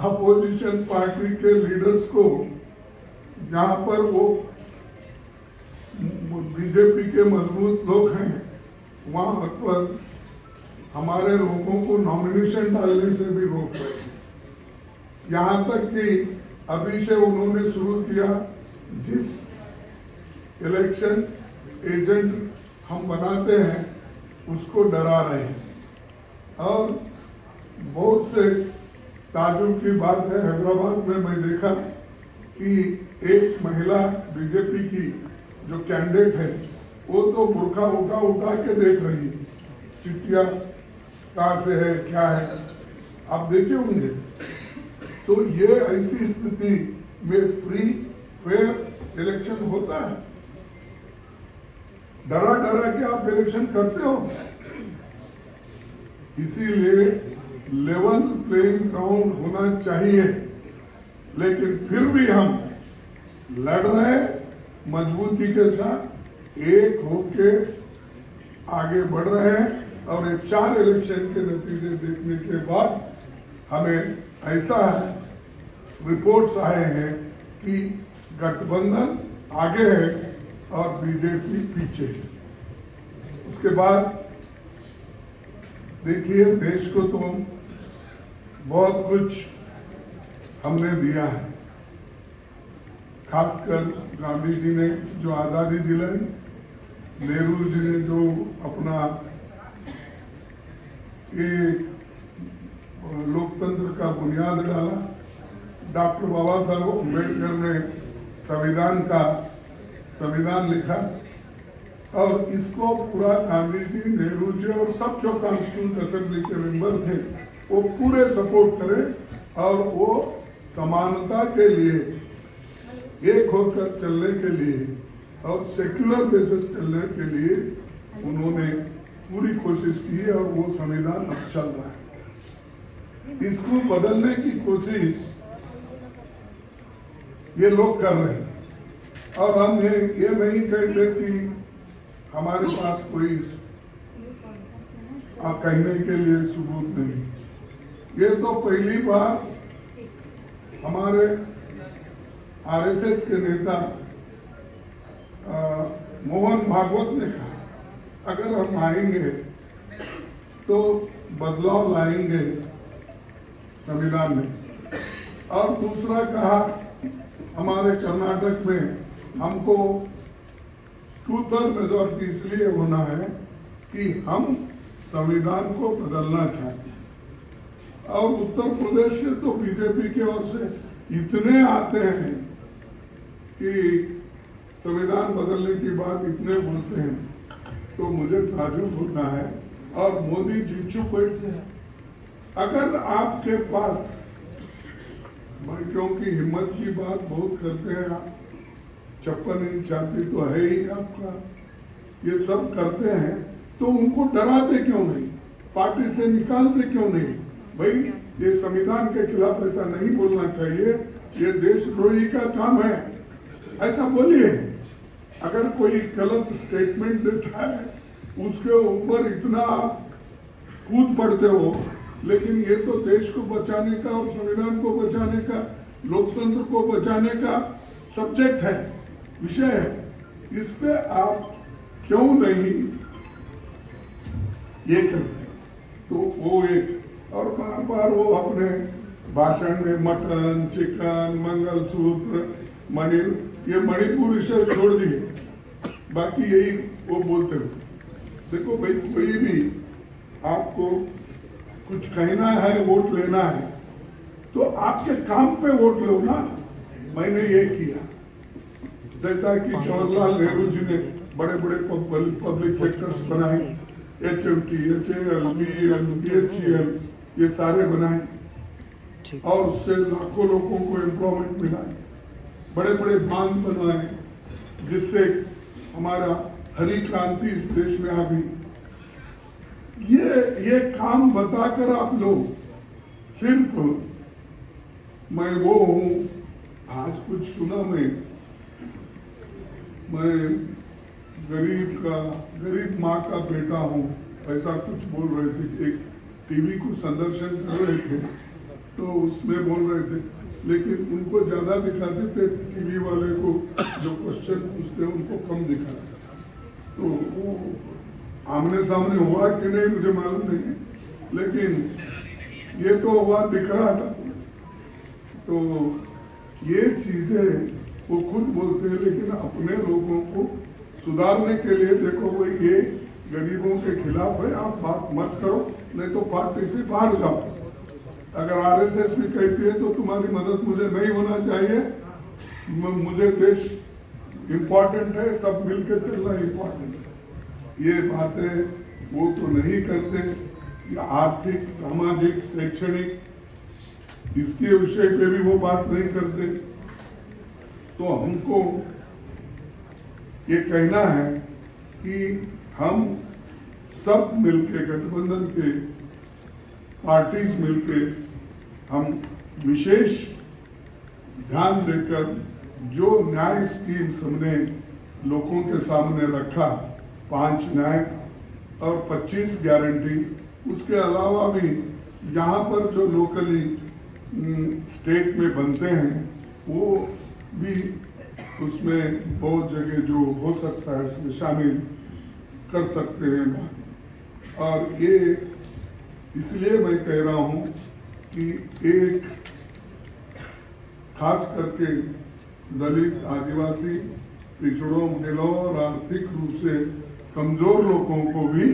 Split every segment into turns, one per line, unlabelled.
Opposition party के leaders को, जहां पर वो बीजेपी के मजबूत लोग हैं, वहां पर हमारे लोगों को नॉमिनेशन डालने से भी रोक रहे हैं। यहाँ तक कि अभी से उन्होंने शुरू किया, जिस इलेक्शन एजेंट हम बनाते हैं उसको डरा रहे हैं। और बहुत से ताजुब की बात है, हैदराबाद में मैं देखा कि एक महिला बीजेपी की जो कैंडिडेट है वो तो बुर्का उठा के देख रही है, चिट्ठियां कहाँ से है क्या है, आप देखे होंगे। तो ये ऐसी स्थिति में फ्री फेयर इलेक्शन होता है? डरा के आप इलेक्शन करते हो। इसीलिए लेवल प्लेइंग ग्राउंड होना चाहिए, लेकिन फिर भी हम लड़ रहे मजबूती के साथ, एक होके आगे बढ़ रहे हैं। और ये 4 इलेक्शन के नतीजे देखने के बाद हमें ऐसा रिपोर्ट्स आए हैं कि गठबंधन आगे है और बीजेपी पीछे है। उसके बाद देखिए, देश को तो बहुत कुछ हमने दिया है, खासकर गांधी जी ने जो आजादी दिलाई, नेहरू जी ने जो अपना एक लोकतंत्र का बुनियाद डाला, डॉक्टर बाबा साहब अम्बेडकर ने संविधान लिखा, और इसको पूरा गांधी जी, नेहरू जी और सब जो कॉन्स्टिट्यूंट असेंबली के मेंबर थे वो पूरे सपोर्ट करे, और वो समानता के लिए एक होकर चलने के लिए और सेक्युलर बेसिस चलने के लिए उन्होंने पूरी कोशिश की, और वो संविधान अब चल रहा है। इसको बदलने की कोशिश ये लोग कर रहे हैं, और हम ये नहीं कहते कि हमारे पास कोई कहने के लिए सबूत नहीं। ये तो पहली बार हमारे आरएसएस के नेता मोहन भागवत ने कहा, अगर हम आएंगे तो बदलाव लाएंगे संविधान में। और दूसरा कहा, हमारे कर्नाटक में हमको 2/3 मेजॉरिटी इसलिए होना है कि हम संविधान को बदलना चाहते हैं। और उत्तर प्रदेश से तो बीजेपी की ओर से इतने आते हैं कि संविधान बदलने की बात इतने बोलते हैं, तो मुझे ताजुब होता है। और मोदी जी चुप बैठते हैं। अगर आपके पास, क्योंकि हिम्मत की बात बहुत करते हैं आप, 56 इंच छाती तो है ही आपका, ये सब करते हैं, तो उनको डराते क्यों नहीं, पार्टी से निकालते क्यों नहीं? भाई, ये संविधान के खिलाफ ऐसा नहीं बोलना चाहिए, ये देशद्रोही का काम है, ऐसा बोलिए। अगर कोई गलत स्टेटमेंट देता है उसके ऊपर इतना कूद पड़ते हो, लेकिन ये तो देश को बचाने का और संविधान को बचाने का, लोकतंत्र को बचाने का सब्जेक्ट है, विषय है। इस पे आप क्यों नहीं ये करते? तो वो एक, और बार बार वो अपने भाषण में मटन, चिकन, मंगलसूत्र, ये मणिपुर विषय छोड़ दिए, बाकी यही वो बोलते हो। देखो भाई, कोई भी आपको कुछ कहना है, वोट लेना है, तो आपके काम पे वोट लो ना। मैंने ये किया, जैसा कि जवाहरलाल नेहरू जी ने बड़े बड़े पब्लिक सेक्टर्स बनाए, HMT, HAL, BEL, BHEL, ये सारे बनाए, और उससे लाखों लोगों को एम्प्लॉयमेंट मिला। बड़े बड़े बांध बनवाए, जिससे हमारा हरी क्रांति इस देश में आ गई। ये काम बताकर आप लोग सिर्फ मैं वो हूं, आज कुछ सुना मैं गरीब माँ का बेटा हूं, ऐसा कुछ बोल रहे थे। एक टीवी को संदर्शन कर रहे थे, तो उसमें बोल रहे थे, लेकिन उनको ज्यादा दिखाते थे, टीवी वाले को जो क्वेश्चन पूछते उनको कम दिखाते। तो वो आमने सामने हुआ कि नहीं मुझे मालूम नहीं है, लेकिन ये तो हुआ, दिख रहा था। तो ये चीजें वो खुद बोलते हैं, लेकिन अपने लोगों को सुधारने के लिए देखो भाई ये गरीबों के खिलाफ है, आप बात मत करो, नहीं तो पार्टी से बाहर जाओ। अगर आरएसएस भी कहती है तो तुम्हारी मदद मुझे नहीं होना चाहिए, मुझे देश इम्पोर्टेंट है, सब मिलकर चलना इम्पोर्टेंट है। ये बातें वो तो नहीं करते। या आर्थिक, सामाजिक, शैक्षणिक इसके विषय पे भी वो बात नहीं करते। तो हमको ये कहना है कि हम सब मिलके, गठबंधन के पार्टीज मिलके, हम विशेष ध्यान देकर जो न्याय स्कीम्स हमने लोगों के सामने रखा, 5 न्याय और 25 गारंटी, उसके अलावा भी यहाँ पर जो लोकली स्टेट में बनते हैं वो भी उसमें बहुत जगह जो हो सकता है उसमें शामिल कर सकते हैं। और ये इसलिए मैं कह रहा हूँ कि एक खास करके दलित, आदिवासी, पिछड़ों, महिलाओं और आर्थिक रूप से कमजोर लोगों को भी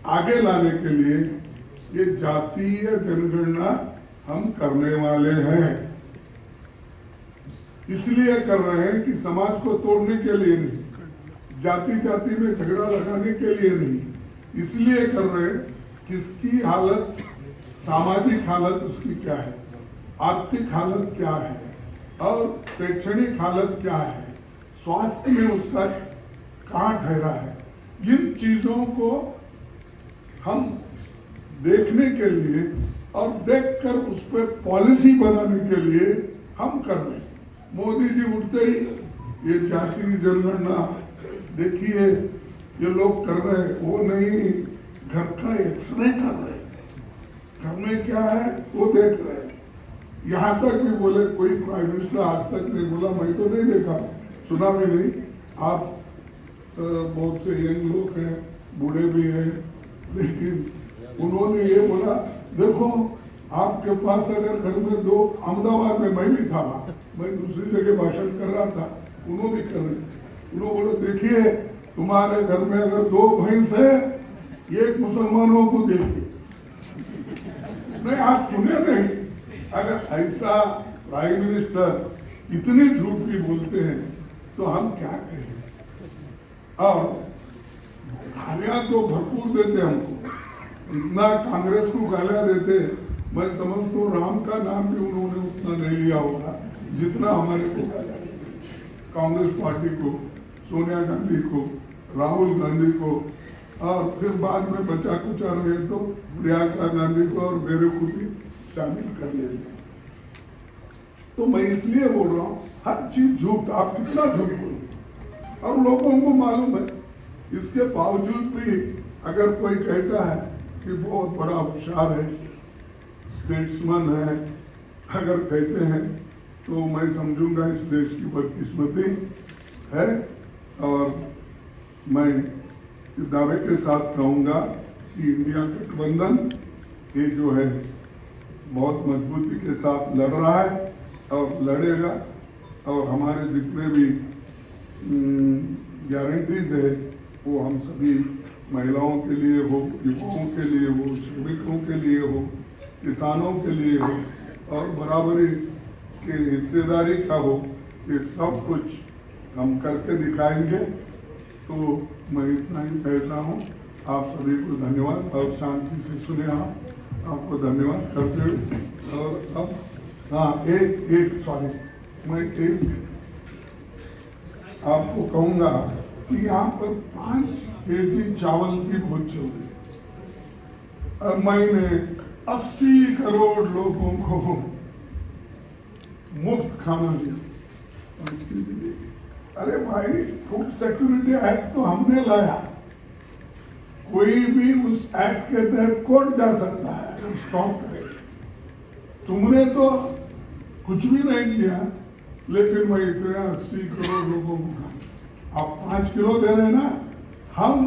आगे लाने के लिए ये जातीय जनगणना हम करने वाले हैं। इसलिए कर रहे हैं कि समाज को तोड़ने के लिए नहीं, जाति जाति में झगड़ा लगाने के लिए नहीं, इसलिए कर रहे हैं किसकी हालत, सामाजिक हालत उसकी क्या है, आर्थिक हालत क्या है और शैक्षणिक हालत क्या है, स्वास्थ्य में उसका कहाँ ठहरा है। इन चीजों को हम देखने के लिए और देखकर उस पर पॉलिसी बनाने के लिए हम कर रहे हैं। मोदी जी उठते ही ये जाति जनगणना देखिए ये लोग कर रहे हैं, वो नहीं, घर का एक्सरे कर रहे हैं, घर में क्या है वो देख रहे हैं। यहाँ तक भी बोले, कोई प्राइम मिनिस्टर आज तक नहीं बोला, मैं तो नहीं देखा, सुना भी नहीं। आप बहुत से यंग लोग हैं, बूढ़े भी हैं, लेकिन उन्होंने ये बोला, देखो आपके पास अगर घर में 2, अहमदाबाद में मैं भी था, मैं दूसरी जगह भाषण कर रहा था, उन्होंने भी कर रहे थे, उन्होंने बोला देखिए तुम्हारे घर में अगर 2 भैंस है, एक मुसलमानों को देखिए। नहीं, आप सुने नहीं। अगर ऐसा प्राइम मिनिस्टर इतनी झूठ भी बोलते हैं तो हम क्या कहें। और गालियां तो भरपूर देते हमको, इतना कांग्रेस को गालियां देते, मैं समझता हूँ राम का नाम भी उन्होंने उतना नहीं लिया होगा जितना हमारे को गालियां देते। कांग्रेस पार्टी को, सोनिया गांधी को, राहुल गांधी को, और फिर बाद में बचा कुचा रहे तो प्रियंका गांधी को और मेरे को भी शामिल कर लेंगे। तो मैं इसलिए बोल रहा हूँ, हर चीज झूठ, आप कितना झूठ बोलो, और लोगों को मालूम है। इसके बावजूद भी अगर कोई कहता है कि बहुत बड़ा होशियार है, स्टेट्समैन है, अगर कहते हैं तो मैं समझूंगा इस देश की बदकिस्मती है। और मैं इस दावे के साथ कहूंगा कि इंडिया गठबंधन ये जो है बहुत मजबूती के साथ लड़ रहा है और लड़ेगा, और हमारे जितने भी गारंटीज है वो हम सभी महिलाओं के लिए हो, युवाओं के लिए हो, श्रमिकों के लिए हो, किसानों के लिए हो, और बराबरी के हिस्सेदारी का हो, ये सब कुछ हम करके दिखाएंगे। तो मैं इतना ही कहता हूँ। आप सभी को धन्यवाद, और शांति से सुने आपको धन्यवाद करते हुए। और अब हाँ, मैं एक आपको कहूँगा कि यहाँ पर 5 केजी चावल की भूज चल रही है और मैंने 80 करोड़ लोगों को मुफ्त खाना दिया। अरे भाई, फूड सिक्योरिटी एक्ट तो हमने लाया, कोई भी उस एक्ट के तहत कोर्ट जा सकता है, स्टॉप करेगा। तुमने तो कुछ भी नहीं किया, लेकिन मैं इतने 80 करोड़ लोगों को आप 5 किलो दे रहे हैं ना, हम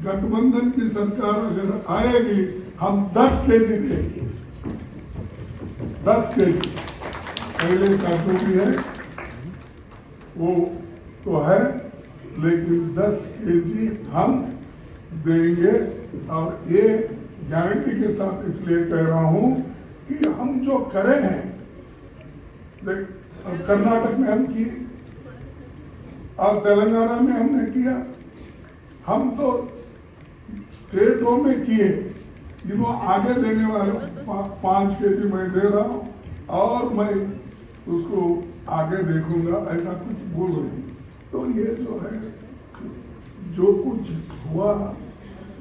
गठबंधन की सरकार अगर आएगी हम 10 केजी देंगे, 10 केजी। पहले का जो भी है वो तो है, लेकिन 10 केजी हम देंगे। और ये गारंटी के साथ इसलिए कह रहा हूं कि हम जो करे हैं, कर्नाटक में हम किए और तेलंगाना में हमने किया, हम तो स्टेटों में किए। जिन्हों आगे देने वाले 5 केजी मैं दे रहा हूं और मैं उसको आगे देखूंगा, ऐसा कुछ बोल रही। तो ये जो है, जो कुछ हुआ,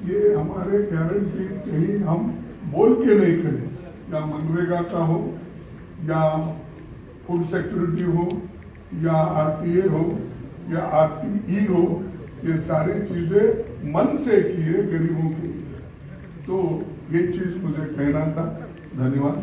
ये हमारे गारंटी कहीं हम बोल के नहीं करें, या मनरेगा का हो, या फूड सिक्योरिटी हो, या आरटीए हो, या आरटीई हो, ये सारी चीजें मन से किए गरीबों के लिए। तो ये चीज मुझे कहना था। धन्यवाद।